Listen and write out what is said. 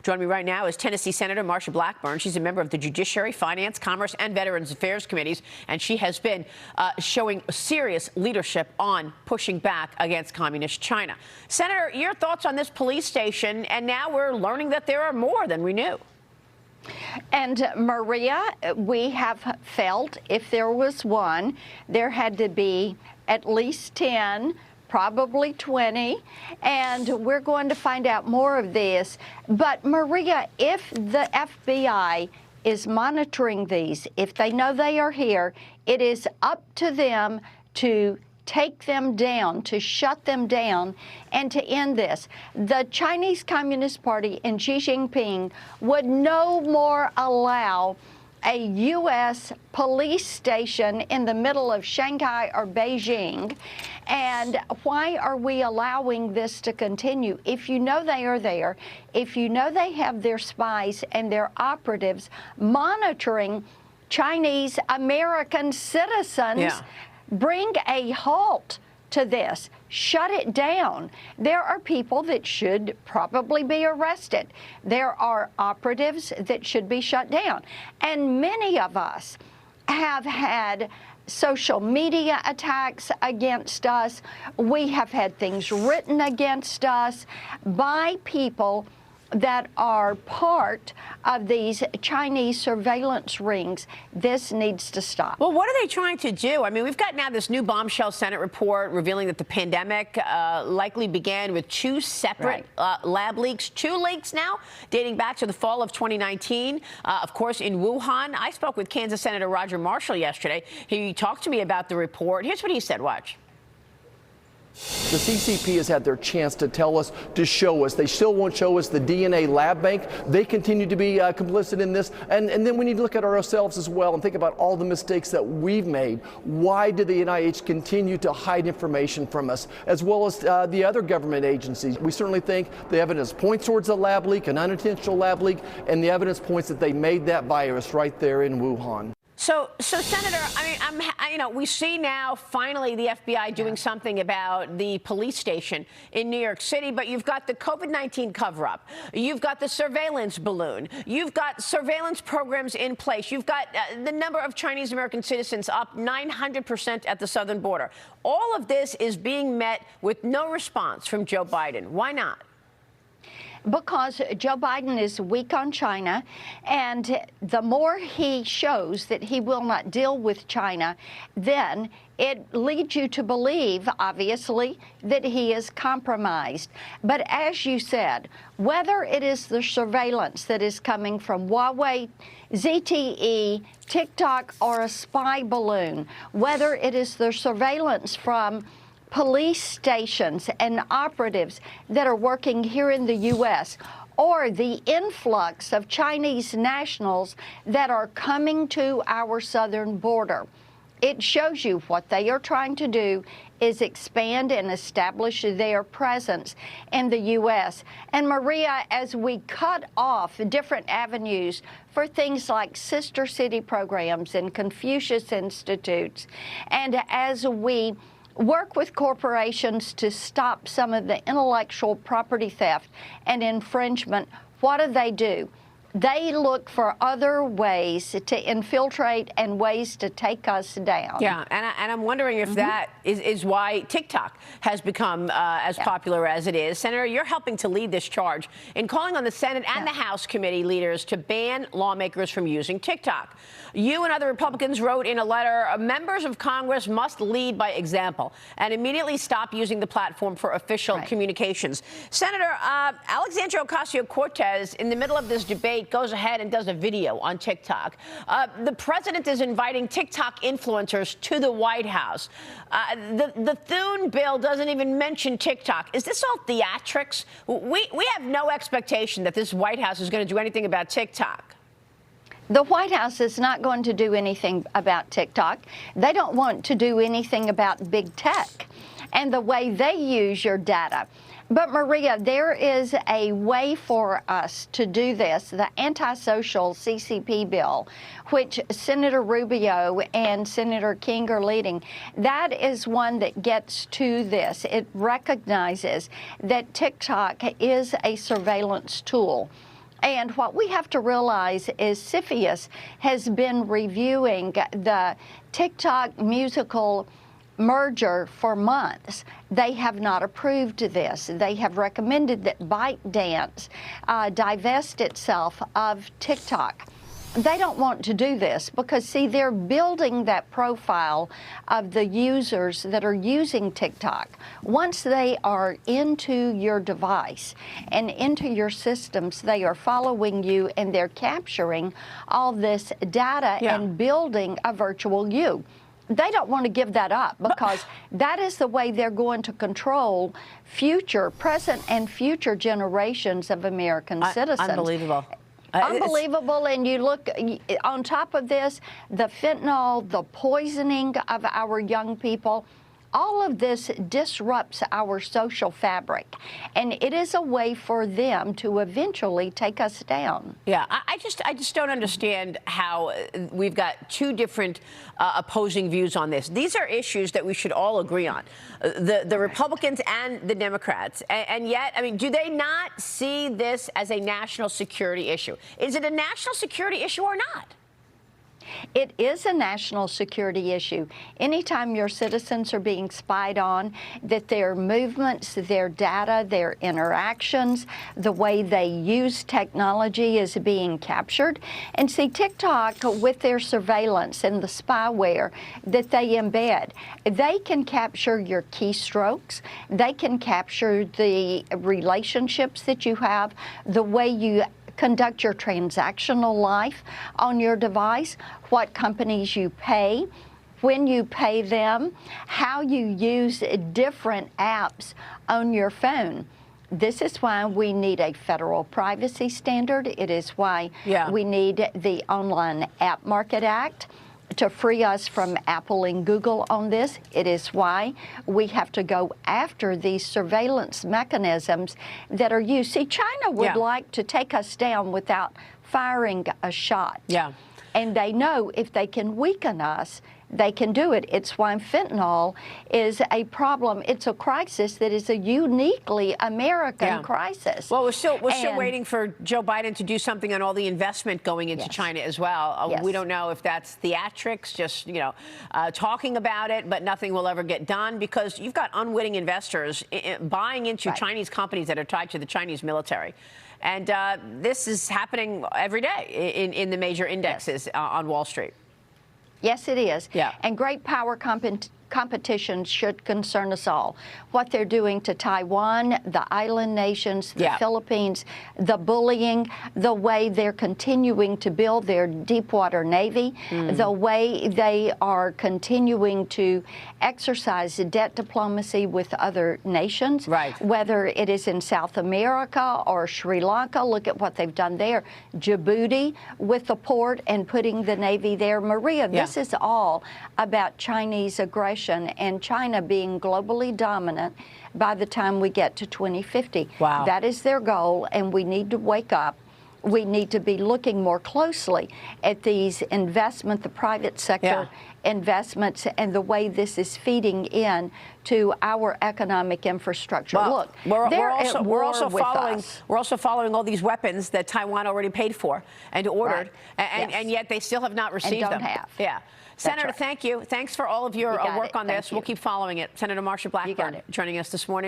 Joining me right now is Tennessee Senator Marsha Blackburn. She's a member of the Judiciary, Finance, Commerce, and Veterans Affairs Committees, and she has been showing serious leadership on pushing back against Communist China. Senator, your thoughts on this police station, and now we're learning that there are more than we knew. And Maria, we have felt if there was one, there had to be at least 10, probably 20, and we're going to find out more of this. But Maria, if the FBI is monitoring these, if they know they are here, it is up to them to take them down, to shut them down, and to end this. The Chinese Communist Party and Xi Jinping would no more allow a U.S. police station in the middle of Shanghai or Beijing. And why are we allowing this to continue? If you know they are there, if you know they have their spies and their operatives monitoring Chinese American citizens, bring a halt to this. Shut it down. There are people that should probably be arrested. There are operatives that should be shut down. And many of us have had social media attacks against us. We have had things written against us by people that are part of these Chinese surveillance rings. This needs to stop. Well, what are they trying to do? I mean, we've got now this new bombshell Senate report revealing that the pandemic likely began with two separate lab leaks. Two leaks now, dating back to the fall of 2019, of course, in Wuhan. I spoke with Kansas Senator Roger Marshall yesterday. He talked to me about the report. Here's what he said. Watch. The CCP has had their chance to tell us, to show us. They still won't show us the DNA lab bank. They continue to be complicit in this. And then we need to look at ourselves as well and think about all the mistakes that we've made. Why did the NIH continue to hide information from us, as well as the other government agencies? We certainly think the evidence points towards a lab leak, an unintentional lab leak, and the evidence points that they made that virus right there in Wuhan. So, Senator, we see now finally the FBI doing something about the police station in New York City, but you've got the COVID-19 cover-up. You've got the surveillance balloon. You've got surveillance programs in place. You've got the number of Chinese American citizens up 900% at the southern border. All of this is being met with no response from Joe Biden. Why not? Because Joe Biden is weak on China, and the more he shows that he will not deal with China, then it leads you to believe, obviously, that he is compromised. But as you said, whether it is the surveillance that is coming from Huawei, ZTE, TikTok, or a spy balloon, whether it is the surveillance from police stations and operatives that are working here in the U.S., or the influx of Chinese nationals that are coming to our southern border. It shows you what they are trying to do is expand and establish their presence in the U.S. And Maria, as we cut off different avenues for things like sister city programs and Confucius Institutes, and as we work with corporations to stop some of the intellectual property theft and infringement, what do? They look for other ways to infiltrate and ways to take us down. Yeah, and I'm wondering if that is why TikTok has become as popular as it is. Senator, you're helping to lead this charge in calling on the Senate and the House committee leaders to ban lawmakers from using TikTok. You and other Republicans wrote in a letter, members of Congress must lead by example and immediately stop using the platform for official communications. Senator, Alexandria Ocasio-Cortez, in the middle of this debate, goes ahead and does a video on TikTok. The president is inviting TikTok influencers to the White House. The Thune bill doesn't even mention TikTok. Is this all theatrics? We have no expectation that this White House is going to do anything about TikTok. The White House is not going to do anything about TikTok. They don't want to do anything about big tech and the way they use your data. But Maria, there is a way for us to do this. The antisocial CCP bill, which Senator Rubio and Senator King are leading, that is one that gets to this. It recognizes that TikTok is a surveillance tool. And what we have to realize is CFIUS has been reviewing the TikTok musical merger for months. They have not approved this. They have recommended that ByteDance divest itself of TikTok. They don't want to do this because, see, they're building that profile of the users that are using TikTok. Once they are into your device and into your systems, they are following you and they're capturing all this data and building a virtual you. They don't want to give that up because that is the way they're going to control present and future generations of American citizens. Unbelievable. Unbelievable. And you look on top of this, the fentanyl, the poisoning of our young people, all of this disrupts our social fabric, and it is a way for them to eventually take us down. Yeah, I just don't understand how we've got two different opposing views on this. These are issues that we should all agree on, the Republicans and the Democrats, and yet, I mean, do they not see this as a national security issue? Is it a national security issue or not? It is a national security issue. Anytime your citizens are being spied on, that their movements, their data, their interactions, the way they use technology is being captured. And see, TikTok, with their surveillance and the spyware that they embed, they can capture your keystrokes. They can capture the relationships that you have, the way you conduct your transactional life on your device, what companies you pay, when you pay them, how you use different apps on your phone. This is why we need a federal privacy standard. It is why we need the Online App Market Act to free us from Apple and Google on this. It is why we have to go after these surveillance mechanisms that are used. See, China would like to take us down without firing a shot. Yeah. And they know if they can weaken us, they can do it. It's why fentanyl is a problem. It's a crisis that is a uniquely American crisis. Well, we're still waiting for Joe Biden to do something on all the investment going into China as well. We don't know if that's theatrics, just talking about it, but nothing will ever get done because you've got unwitting investors buying into Chinese companies that are tied to the Chinese military. And this is happening every day in the major indexes on Wall Street. Yes, it is. Yeah. And great power competition should concern us all. What they're doing to Taiwan, the island nations, the Philippines, the bullying, the way they're continuing to build their deepwater navy, the way they are continuing to exercise debt diplomacy with other nations, whether it is in South America or Sri Lanka. Look at what they've done there. Djibouti with the port and putting the Navy there. Maria, this is all about Chinese aggression and China being globally dominant by the time we get to 2050. Wow. That is their goal, and we need to wake up. We need to be looking more closely at these investment, the private sector investments, and the way this is feeding in to our economic infrastructure. Well, look, we're also following all these weapons that Taiwan already paid for and ordered, and yet they still have not received them. Yeah. Senator, thank you. Thanks for all of your work on this. We'll keep following it. Senator Marsha Blackburn joining us this morning.